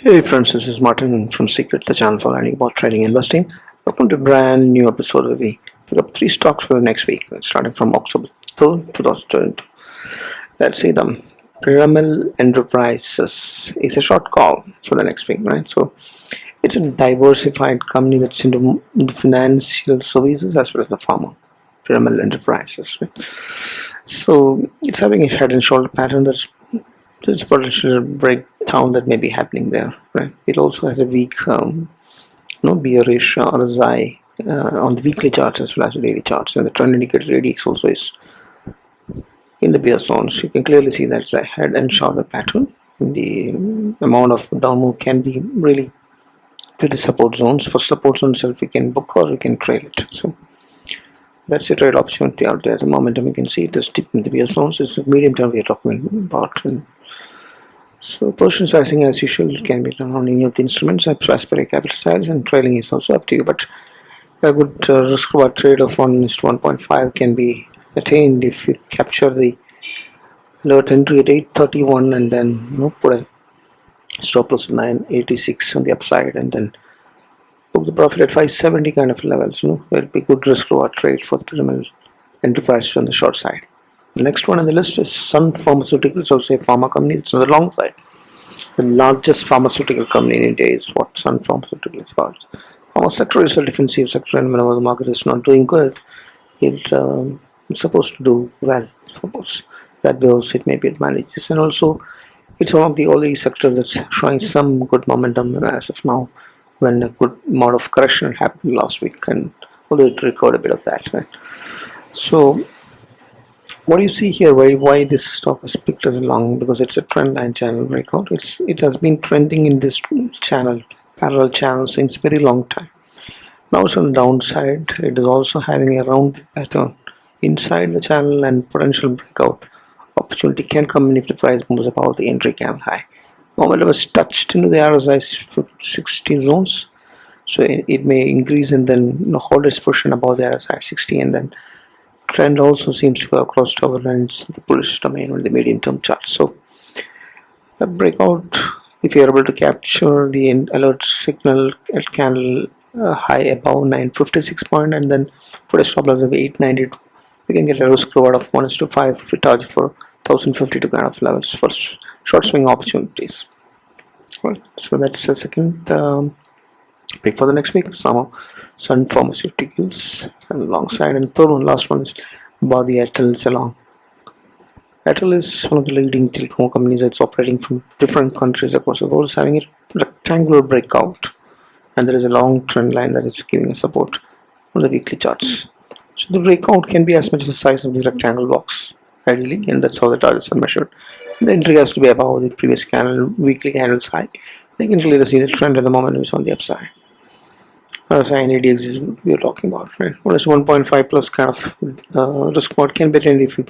Hey friends, this is Martin from Secret, the channel for learning about trading and investing. Welcome to a brand new episode where we pick up 3 stocks for the next week, starting from October 3rd, 2022. Let's see them. Pyramid Enterprises is a short call for the next week, right? So it's a diversified company that's into the financial services as well as the pharma. Pyramid Enterprises, right? So it's having a head and shoulder pattern there's potential breakdown that may be happening there, right? It also has a weak, bearish RSI on the weekly charts as well as the daily charts, and the trend indicator ADX also is in the bear zones. You can clearly see that it's a head and shoulder pattern. The amount of down move can be really to the support zones. For support zone itself, we can book or we can trail it. So that's a trade opportunity out there. The momentum you can see it is dipping in the bear zones. It's a medium term we are talking about. So position sizing as usual can be done on any of the instruments as per a capital size, and trailing is also up to you, but a good risk reward trade of 1:1.5 can be attained if you capture the alert entry at 831 and then put a stop loss at 986 on the upside and then book the profit at 570 kind of levels. It'll be good risk reward trade for the Pyramid Enterprise on the short side. The next one on the list is Sun Pharmaceuticals, also a pharma company. It's on the long side. The largest pharmaceutical company in India is what Sun Pharmaceuticals is called. Pharma sector is a defensive sector, and whenever the market is not doing good, it's supposed to do well. Suppose that goes, it may be advantages, and also it's one of the only sectors that's showing some good momentum as of now, when a good amount of correction happened last week, and although it recovered a bit of that, right? So what do you see here? Why this stock has picked us along? Because it's a trend line channel breakout. It has been trending in this parallel channel since very long time. Now it's on the downside. It is also having a rounded pattern inside the channel, and potential breakout opportunity can come in if the price moves above the entry candle high. Momentum is touched into the RSI 60 zones, so it may increase and then hold its position above the RSI 60, and then trend also seems to have crossed over and it's the bullish domain on the medium term chart. So a breakout, if you are able to capture the alert signal at candle high above 956 point and then put a stop loss of 892, we can get a risk reward of 1:5 if we target for 1052 kind of levels for short swing opportunities. Right. So that's the second pick for the next week. Sun Pharmaceuticals and alongside, and third one, last one is Body Airtel along. Airtel is one of the leading telecom companies that's operating from different countries across the world. It's having a rectangular breakout, and there is a long trend line that is giving a support on the weekly charts. So the breakout can be as much as the size of the rectangle box, ideally, and that's how the targets are measured. The entry has to be above the previous weekly candle's high. You can clearly see the trend at the moment is on the upside. RSI and ADX is what we are talking about, right? 1:1.5 plus kind of risk reward can be attained if you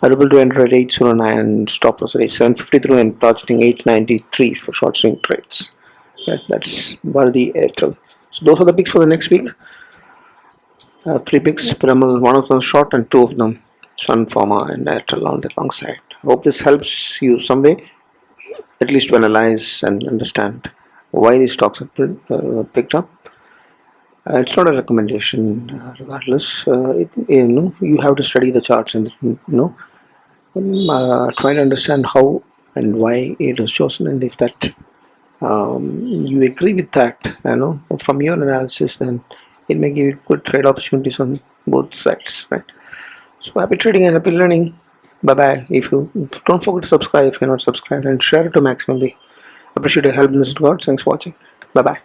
are able to enter at 809 and stop loss at 753 and targeting 893 for short swing trades. Right? That's Bharti Airtel. So those are the picks for the next week. 3 picks, Pyramid, one of them short and 2 of them Sun Pharma and Airtel on the long side. I hope this helps you some way, at least to analyze and understand why these stocks are picked up. It's not a recommendation, regardless. You have to study the charts and try to understand how and why it was chosen, and if that you agree with that, from your analysis, then it may give you good trade opportunities on both sides, right? So happy trading and happy learning. Bye bye. Don't forget to subscribe if you're not subscribed, and share it to maximally. Appreciate your help in this regard. Thanks for watching. Bye bye.